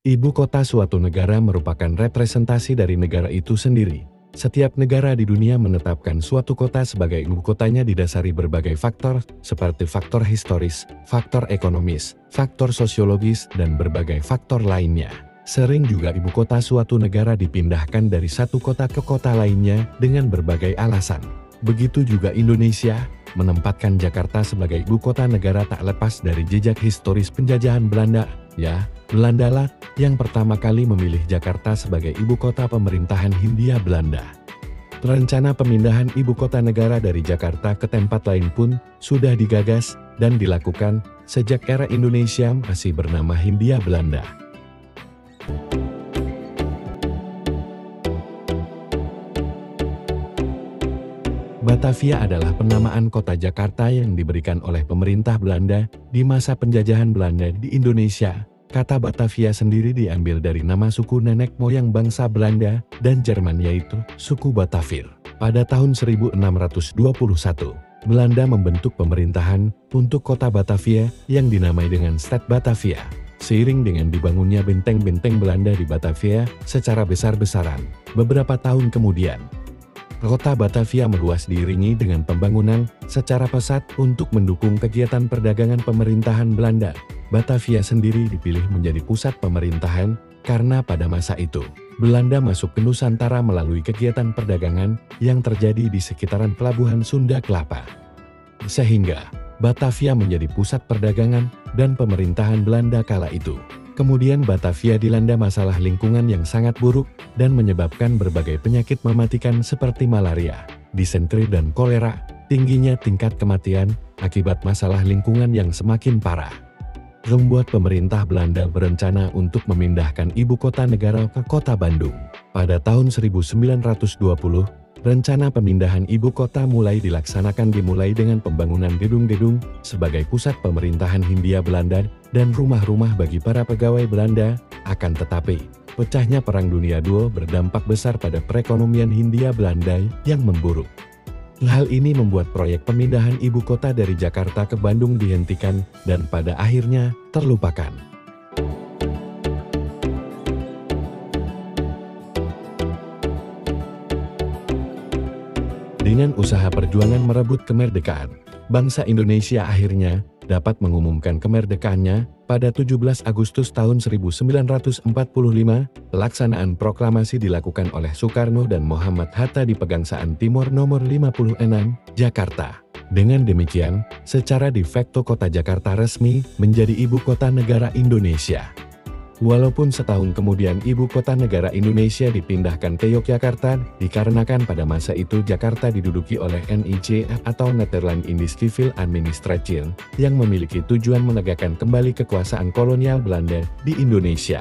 Ibu kota suatu negara merupakan representasi dari negara itu sendiri. Setiap negara di dunia menetapkan suatu kota sebagai ibu kotanya didasari berbagai faktor, seperti faktor historis, faktor ekonomis, faktor sosiologis, dan berbagai faktor lainnya. Sering juga ibu kota suatu negara dipindahkan dari satu kota ke kota lainnya dengan berbagai alasan. Begitu juga Indonesia, menempatkan Jakarta sebagai ibu kota negara tak lepas dari jejak historis penjajahan Belanda. Ya, Belandalah yang pertama kali memilih Jakarta sebagai ibu kota pemerintahan Hindia Belanda. Rencana pemindahan ibu kota negara dari Jakarta ke tempat lain pun sudah digagas dan dilakukan sejak era Indonesia masih bernama Hindia Belanda. Batavia adalah penamaan kota Jakarta yang diberikan oleh pemerintah Belanda di masa penjajahan Belanda di Indonesia. Kata Batavia sendiri diambil dari nama suku nenek moyang bangsa Belanda dan Jerman yaitu suku Batavir. Pada tahun 1621, Belanda membentuk pemerintahan untuk kota Batavia yang dinamai dengan Stad Batavia. Seiring dengan dibangunnya benteng-benteng Belanda di Batavia secara besar-besaran, beberapa tahun kemudian, kota Batavia meluas diiringi dengan pembangunan secara pesat untuk mendukung kegiatan perdagangan pemerintahan Belanda. Batavia sendiri dipilih menjadi pusat pemerintahan karena pada masa itu, Belanda masuk ke Nusantara melalui kegiatan perdagangan yang terjadi di sekitaran pelabuhan Sunda Kelapa. Sehingga, Batavia menjadi pusat perdagangan dan pemerintahan Belanda kala itu. Kemudian Batavia dilanda masalah lingkungan yang sangat buruk dan menyebabkan berbagai penyakit mematikan seperti malaria, disentri dan kolera, tingginya tingkat kematian akibat masalah lingkungan yang semakin parah. Membuat pemerintah Belanda berencana untuk memindahkan ibu kota negara ke kota Bandung. Pada tahun 1920, rencana pemindahan ibu kota mulai dilaksanakan dimulai dengan pembangunan gedung-gedung sebagai pusat pemerintahan Hindia Belanda dan rumah-rumah bagi para pegawai Belanda. Akan tetapi, pecahnya Perang Dunia II berdampak besar pada perekonomian Hindia Belanda yang memburuk. Hal ini membuat proyek pemindahan ibu kota dari Jakarta ke Bandung dihentikan dan pada akhirnya terlupakan. Dengan usaha perjuangan merebut kemerdekaan, bangsa Indonesia akhirnya dapat mengumumkan kemerdekaannya pada 17 Agustus tahun 1945. Pelaksanaan proklamasi dilakukan oleh Soekarno dan Muhammad Hatta di Pegangsaan Timur nomor 56, Jakarta. Dengan demikian, secara de facto kota Jakarta resmi menjadi ibu kota negara Indonesia. Walaupun setahun kemudian ibu kota negara Indonesia dipindahkan ke Yogyakarta, dikarenakan pada masa itu Jakarta diduduki oleh NIC atau Nederland Indische Administration, yang memiliki tujuan menegakkan kembali kekuasaan kolonial Belanda di Indonesia.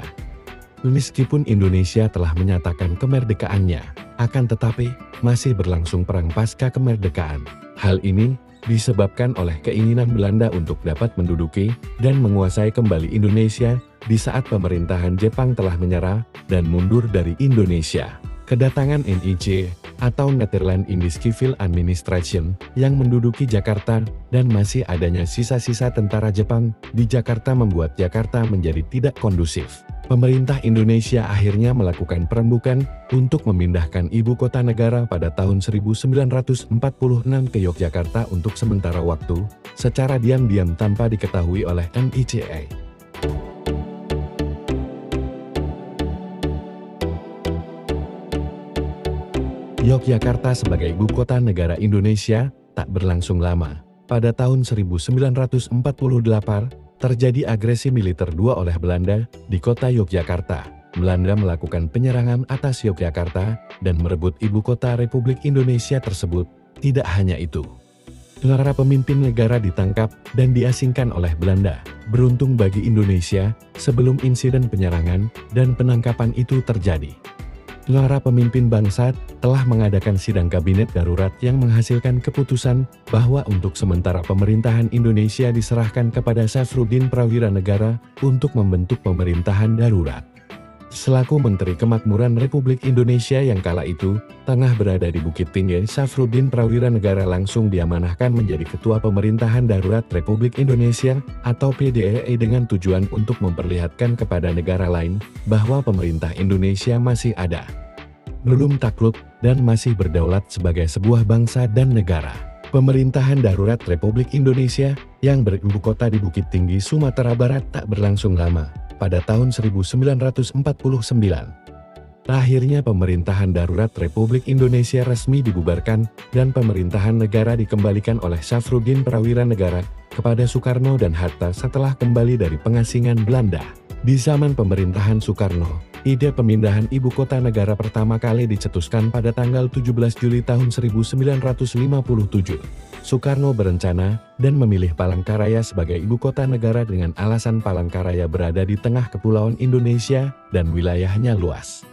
Meskipun Indonesia telah menyatakan kemerdekaannya, akan tetapi masih berlangsung perang pasca kemerdekaan. Hal ini disebabkan oleh keinginan Belanda untuk dapat menduduki dan menguasai kembali Indonesia di saat pemerintahan Jepang telah menyerah dan mundur dari Indonesia. Kedatangan NIC atau Nederland Indische Administration yang menduduki Jakarta dan masih adanya sisa-sisa tentara Jepang di Jakarta membuat Jakarta menjadi tidak kondusif. Pemerintah Indonesia akhirnya melakukan perembukan untuk memindahkan ibu kota negara pada tahun 1946 ke Yogyakarta untuk sementara waktu, secara diam-diam tanpa diketahui oleh NICA. Yogyakarta sebagai ibu kota negara Indonesia tak berlangsung lama. Pada tahun 1948, terjadi agresi militer II oleh Belanda di kota Yogyakarta. Belanda melakukan penyerangan atas Yogyakarta dan merebut ibu kota Republik Indonesia tersebut. Tidak hanya itu, para pemimpin negara ditangkap dan diasingkan oleh Belanda. Beruntung bagi Indonesia, sebelum insiden penyerangan dan penangkapan itu terjadi, para pemimpin bangsa telah mengadakan sidang kabinet darurat yang menghasilkan keputusan bahwa untuk sementara pemerintahan Indonesia diserahkan kepada Safruddin Prawira Negara untuk membentuk pemerintahan darurat. Selaku Menteri Kemakmuran Republik Indonesia yang kala itu tengah berada di Bukit Tinggi, Syafruddin Prawira Negara langsung diamanahkan menjadi Ketua Pemerintahan Darurat Republik Indonesia atau PDRI dengan tujuan untuk memperlihatkan kepada negara lain bahwa pemerintah Indonesia masih ada, belum takluk, dan masih berdaulat sebagai sebuah bangsa dan negara. Pemerintahan Darurat Republik Indonesia yang beribu kota di Bukit Tinggi, Sumatera Barat tak berlangsung lama. Pada tahun 1949, akhirnya pemerintahan darurat Republik Indonesia resmi dibubarkan dan pemerintahan negara dikembalikan oleh Syafruddin Prawira Negara kepada Soekarno dan Hatta setelah kembali dari pengasingan Belanda. Di zaman pemerintahan Soekarno, ide pemindahan ibu kota negara pertama kali dicetuskan pada tanggal 17 Juli tahun 1957. Soekarno berencana dan memilih Palangkaraya sebagai ibu kota negara dengan alasan Palangkaraya berada di tengah kepulauan Indonesia dan wilayahnya luas.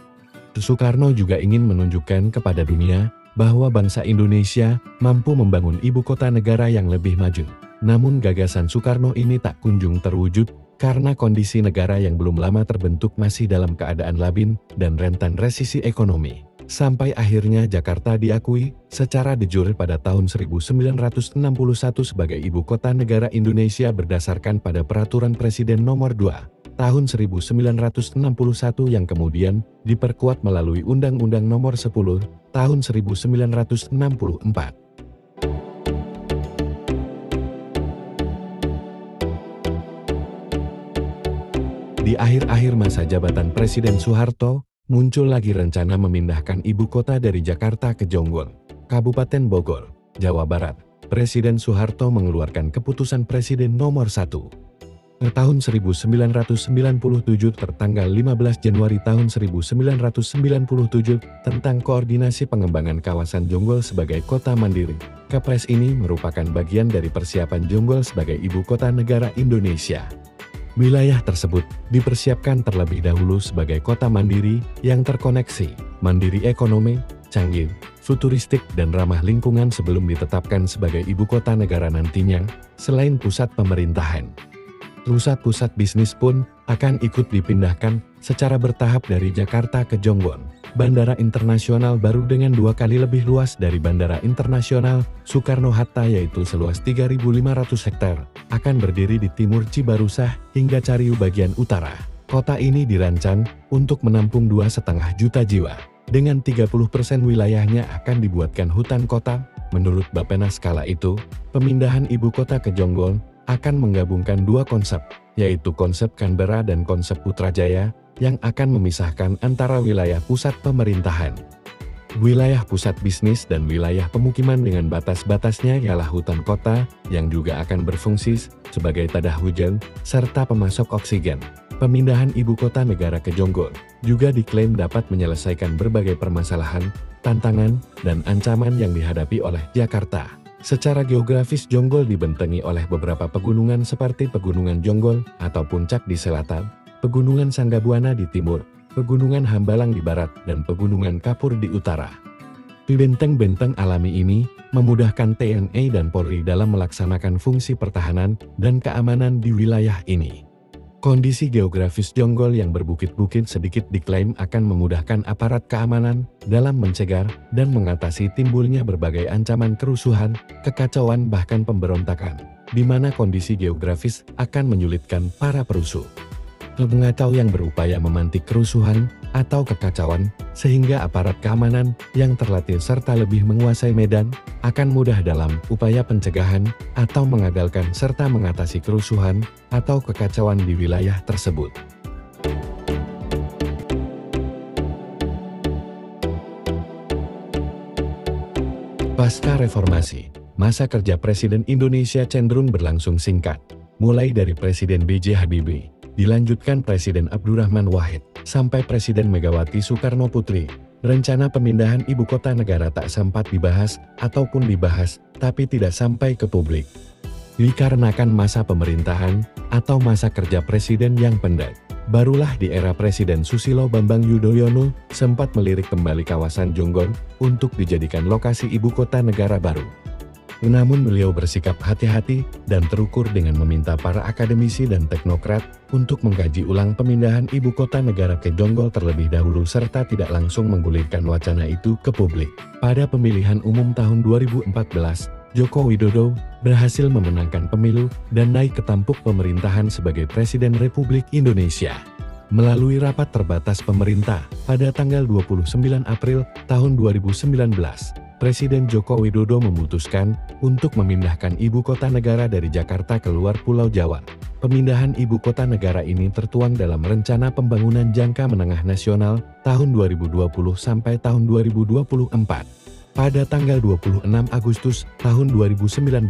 Soekarno juga ingin menunjukkan kepada dunia bahwa bangsa Indonesia mampu membangun ibu kota negara yang lebih maju. Namun gagasan Soekarno ini tak kunjung terwujud karena kondisi negara yang belum lama terbentuk masih dalam keadaan labil dan rentan resesi ekonomi. Sampai akhirnya Jakarta diakui secara de jure pada tahun 1961 sebagai ibu kota negara Indonesia berdasarkan pada Peraturan Presiden Nomor 2 tahun 1961 yang kemudian diperkuat melalui Undang-Undang Nomor 10 tahun 1964. Di akhir-akhir masa jabatan Presiden Soeharto, muncul lagi rencana memindahkan ibu kota dari Jakarta ke Jonggol, Kabupaten Bogor, Jawa Barat. Presiden Soeharto mengeluarkan keputusan Presiden Nomor 1 tahun 1997 tertanggal 15 Januari tahun 1997 tentang koordinasi pengembangan kawasan Jonggol sebagai kota mandiri. Kepres ini merupakan bagian dari persiapan Jonggol sebagai ibu kota negara Indonesia. Wilayah tersebut dipersiapkan terlebih dahulu sebagai kota mandiri yang terkoneksi, mandiri ekonomi, canggih, futuristik dan ramah lingkungan sebelum ditetapkan sebagai ibu kota negara nantinya. Selain pusat pemerintahan, pusat-pusat bisnis pun akan ikut dipindahkan secara bertahap dari Jakarta ke Jonggol. Bandara internasional baru dengan 2 kali lebih luas dari Bandara Internasional Soekarno-Hatta yaitu seluas 3.500 hektar, akan berdiri di timur Cibarusah hingga Cariu bagian utara. Kota ini dirancang untuk menampung 2,5 juta jiwa. Dengan 30% wilayahnya akan dibuatkan hutan kota. Menurut Bappenas kala itu, pemindahan ibu kota ke Jonggol akan menggabungkan 2 konsep, yaitu konsep Canberra dan konsep Putrajaya, yang akan memisahkan antara wilayah pusat pemerintahan, wilayah pusat bisnis dan wilayah pemukiman dengan batas-batasnya ialah hutan kota yang juga akan berfungsi sebagai tadah hujan serta pemasok oksigen. Pemindahan ibu kota negara ke Jonggol juga diklaim dapat menyelesaikan berbagai permasalahan, tantangan, dan ancaman yang dihadapi oleh Jakarta. Secara geografis Jonggol dibentengi oleh beberapa pegunungan seperti Pegunungan Jonggol atau Puncak di selatan, Pegunungan Sanggabuana di timur, Pegunungan Hambalang di barat, dan Pegunungan Kapur di utara. Benteng-benteng alami ini memudahkan TNI dan Polri dalam melaksanakan fungsi pertahanan dan keamanan di wilayah ini. Kondisi geografis Jonggol yang berbukit-bukit sedikit diklaim akan memudahkan aparat keamanan dalam mencegah dan mengatasi timbulnya berbagai ancaman kerusuhan, kekacauan bahkan pemberontakan, di mana kondisi geografis akan menyulitkan para perusuh, pengacau yang berupaya memantik kerusuhan atau kekacauan, sehingga aparat keamanan yang terlatih serta lebih menguasai medan akan mudah dalam upaya pencegahan atau mengagalkan serta mengatasi kerusuhan atau kekacauan di wilayah tersebut. Pasca reformasi, masa kerja Presiden Indonesia cenderung berlangsung singkat, mulai dari Presiden B.J. Habibie, dilanjutkan Presiden Abdurrahman Wahid, sampai Presiden Megawati Soekarno Putri. Rencana pemindahan ibu kota negara tak sempat dibahas ataupun dibahas, tapi tidak sampai ke publik. Dikarenakan masa pemerintahan atau masa kerja presiden yang pendek. Barulah di era Presiden Susilo Bambang Yudhoyono sempat melirik kembali kawasan Jonggol untuk dijadikan lokasi ibu kota negara baru. Namun beliau bersikap hati-hati dan terukur dengan meminta para akademisi dan teknokrat untuk mengkaji ulang pemindahan ibu kota negara ke Jonggol terlebih dahulu serta tidak langsung menggulirkan wacana itu ke publik. Pada pemilihan umum tahun 2014, Joko Widodo berhasil memenangkan pemilu dan naik ke tampuk pemerintahan sebagai Presiden Republik Indonesia. Melalui rapat terbatas pemerintah pada tanggal 29 April tahun 2019, Presiden Joko Widodo memutuskan untuk memindahkan ibu kota negara dari Jakarta ke luar Pulau Jawa. Pemindahan ibu kota negara ini tertuang dalam Rencana Pembangunan Jangka Menengah Nasional tahun 2020 sampai tahun 2024. Pada tanggal 26 Agustus tahun 2019,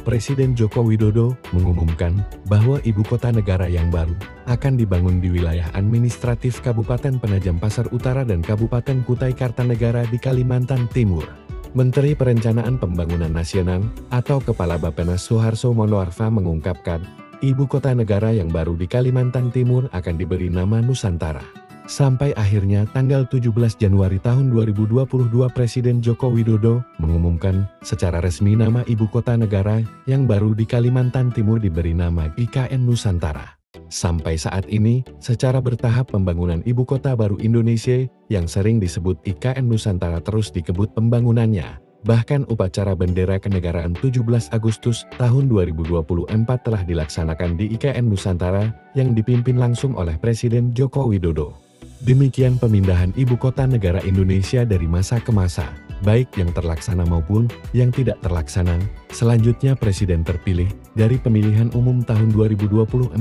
Presiden Joko Widodo mengumumkan bahwa ibu kota negara yang baru akan dibangun di wilayah administratif Kabupaten Penajam Pasar Utara dan Kabupaten Kutai Kartanegara di Kalimantan Timur. Menteri Perencanaan Pembangunan Nasional atau Kepala Bappenas Suharso Monoarfa mengungkapkan, ibu kota negara yang baru di Kalimantan Timur akan diberi nama Nusantara. Sampai akhirnya tanggal 17 Januari tahun 2022 Presiden Joko Widodo mengumumkan secara resmi nama ibu kota negara yang baru di Kalimantan Timur diberi nama IKN Nusantara. Sampai saat ini, secara bertahap pembangunan ibu kota baru Indonesia yang sering disebut IKN Nusantara terus dikebut pembangunannya. Bahkan upacara bendera kenegaraan 17 Agustus tahun 2024 telah dilaksanakan di IKN Nusantara yang dipimpin langsung oleh Presiden Joko Widodo. Demikian pemindahan ibu kota negara Indonesia dari masa ke masa, baik yang terlaksana maupun yang tidak terlaksana. Selanjutnya Presiden terpilih dari pemilihan umum tahun 2024,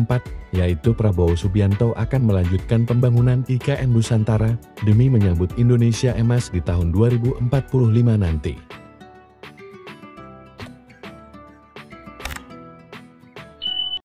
yaitu Prabowo Subianto akan melanjutkan pembangunan IKN Nusantara demi menyambut Indonesia emas di tahun 2045 nanti.